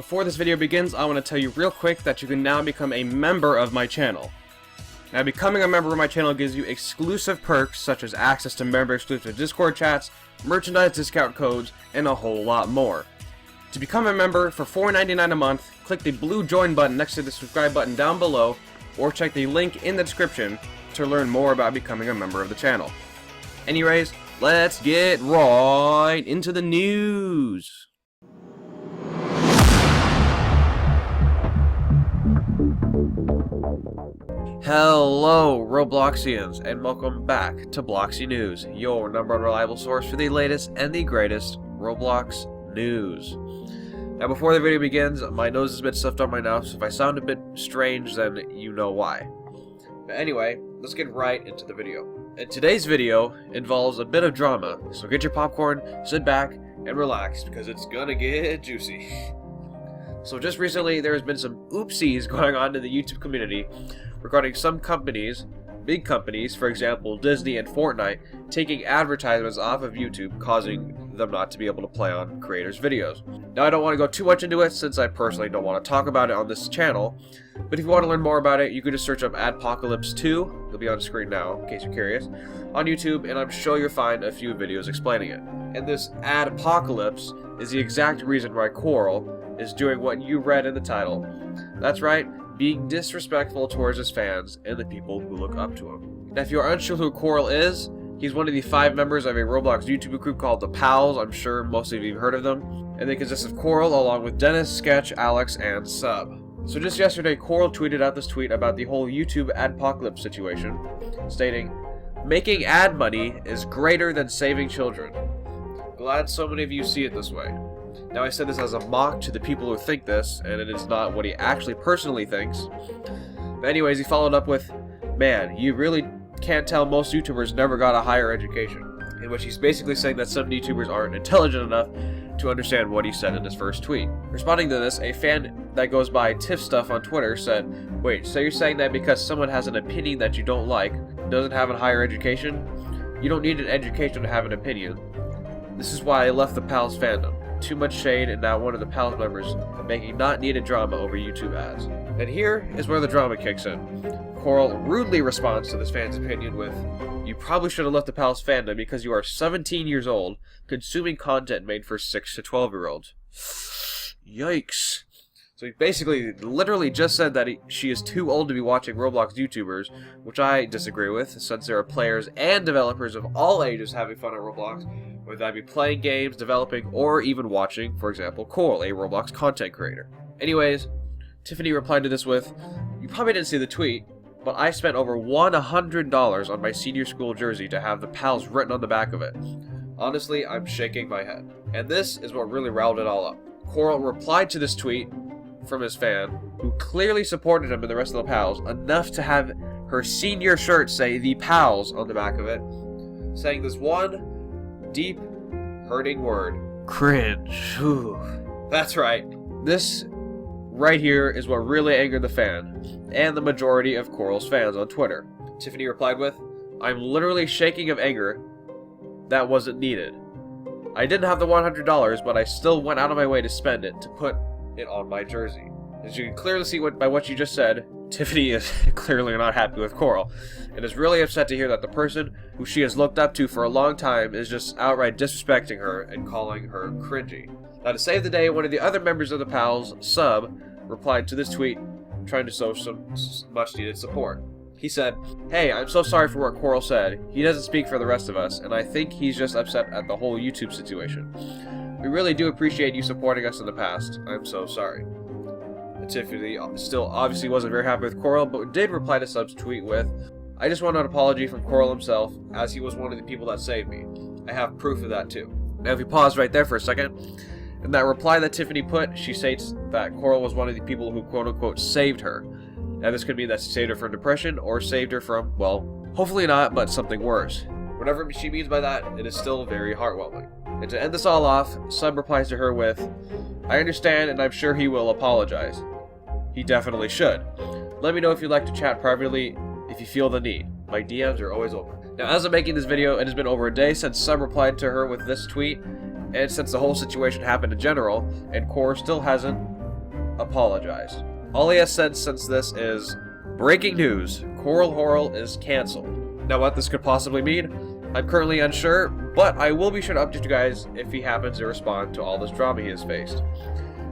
Before this video begins, I want to tell you real quick that you can now become a member of my channel. Now, becoming a member of my channel gives you exclusive perks such as access to member-exclusive Discord chats, merchandise discount codes, and a whole lot more. To become a member for $4.99 a month, click the blue join button next to the subscribe button down below, or check the link in the description to learn more about becoming a member of the channel. Anyways, let's get right into the news. Hello, Robloxians, and welcome back to Bloxy News, your number one reliable source for the latest and the greatest Roblox news. Now, before the video begins, my nose is a bit stuffed on my nose, so if I sound a bit strange, then you know why. But anyway, let's get right into the video. And today's video involves a bit of drama, so get your popcorn, sit back, and relax, because it's gonna get juicy. So just recently, there has been some oopsies going on in the YouTube community regarding some companies, big companies, for example Disney and Fortnite, taking advertisements off of YouTube, causing them not to be able to play on creators' videos. Now, I don't want to go too much into it since I personally don't want to talk about it on this channel, but if you want to learn more about it, you can just search up Adpocalypse 2, it'll be on the screen now in case you're curious, on YouTube, and I'm sure you'll find a few videos explaining it. And this Adpocalypse is the exact reason why Corl is doing what you read in the title. That's right, being disrespectful towards his fans and the people who look up to him. Now, if you are unsure who Corl is, he's one of the 5 members of a Roblox YouTube group called The Pals. I'm sure most of you have heard of them. And they consist of Corl along with Dennis, Sketch, Alex, and Sub. So just yesterday, Corl tweeted out this tweet about the whole YouTube adpocalypse situation, stating, "Making ad money is greater than saving children. Glad so many of you see it this way." Now, I said this as a mock to the people who think this, and it is not what he actually personally thinks. But anyways, he followed up with, "Man, you really can't tell most YouTubers never got a higher education," in which he's basically saying that some YouTubers aren't intelligent enough to understand what he said in his first tweet. Responding to this, a fan that goes by Tiff Stuff on Twitter said, "Wait, so you're saying that because someone has an opinion that you don't like, doesn't have a higher education? You don't need an education to have an opinion. This is why I left the Pals fandom. Too much shade, and now one of the Pals members making not needed drama over YouTube ads." And here is where the drama kicks in. Corl rudely responds to this fan's opinion with, "You probably should have left the Pals fandom because you are 17 years old, consuming content made for 6 to 12-year-olds. Yikes. So he basically literally just said that she is too old to be watching Roblox YouTubers, which I disagree with, since there are players and developers of all ages having fun at Roblox, whether that be playing games, developing, or even watching, for example, Corl, a Roblox content creator. Anyways, Tiffany replied to this with, "You probably didn't see the tweet, but I spent over $100 on my senior school jersey to have the Pals written on the back of it. Honestly, I'm shaking my head." And this is what really riled it all up. Corl replied to this tweet from his fan, who clearly supported him and the rest of the Pals, enough to have her senior shirt say "The Pals" on the back of it, saying this one deep, hurting word: cringe. Whew. That's right. This right here is what really angered the fan, and the majority of Corl's fans on Twitter. Tiffany replied with, "I'm literally shaking of anger. That wasn't needed. I didn't have the $100, but I still went out of my way to spend it to put it on my jersey." As you can clearly see by what you just said, Tiffany is clearly not happy with Corl, and is really upset to hear that the person who she has looked up to for a long time is just outright disrespecting her and calling her cringy. Now, to save the day, one of the other members of the Pals, Sub, replied to this tweet, trying to show some much needed support. He said, "Hey, I'm so sorry for what Corl said. He doesn't speak for the rest of us, and I think he's just upset at the whole YouTube situation. We really do appreciate you supporting us in the past. I'm so sorry." And Tiffany still obviously wasn't very happy with Corl, but did reply to Sub's tweet with, "I just want an apology from Corl himself, as he was one of the people that saved me. I have proof of that too." Now, if you pause right there for a second, in that reply that Tiffany put, she states that Corl was one of the people who quote-unquote saved her. Now, this could mean that she saved her from depression, or saved her from, well, hopefully not, but something worse. Whatever she means by that, it is still very heartwarming. And to end this all off, Sub replies to her with, "I understand, and I'm sure he will apologize. He definitely should. Let me know if you'd like to chat privately if you feel the need. My DMs are always open." Now, as I'm making this video, it has been over a day since Sub replied to her with this tweet, and since the whole situation happened in general, and Corl still hasn't apologized. All he has said since this is, breaking news, Corl is cancelled. Now what this could possibly mean, I'm currently unsure, but I will be sure to update you guys if he happens to respond to all this drama he has faced.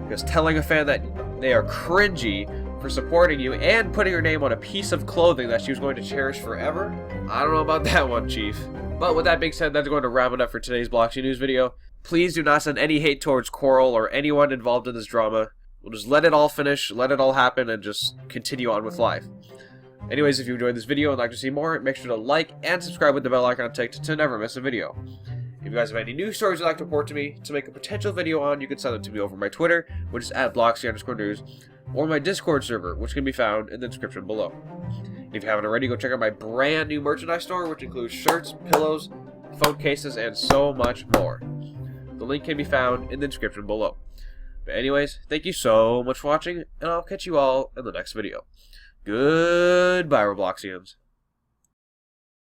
Because telling a fan that they are cringy for supporting you and putting her name on a piece of clothing that she was going to cherish forever, I don't know about that one, Chief. But with that being said, that's going to wrap it up for today's Bloxy News video. Please do not send any hate towards Corl or anyone involved in this drama. We'll just let it all finish, let it all happen, and just continue on with life. Anyways, if you enjoyed this video and like to see more, make sure to like and subscribe with the bell icon ticked to never miss a video. If you guys have any news stories you'd like to report to me to make a potential video on, you can send them to me over my Twitter, which is @Bloxy_news, or my Discord server, which can be found in the description below. If you haven't already, go check out my brand new merchandise store, which includes shirts, pillows, phone cases, and so much more. The link can be found in the description below. But anyways, thank you so much for watching, and I'll catch you all in the next video. Goodbye, Robloxians.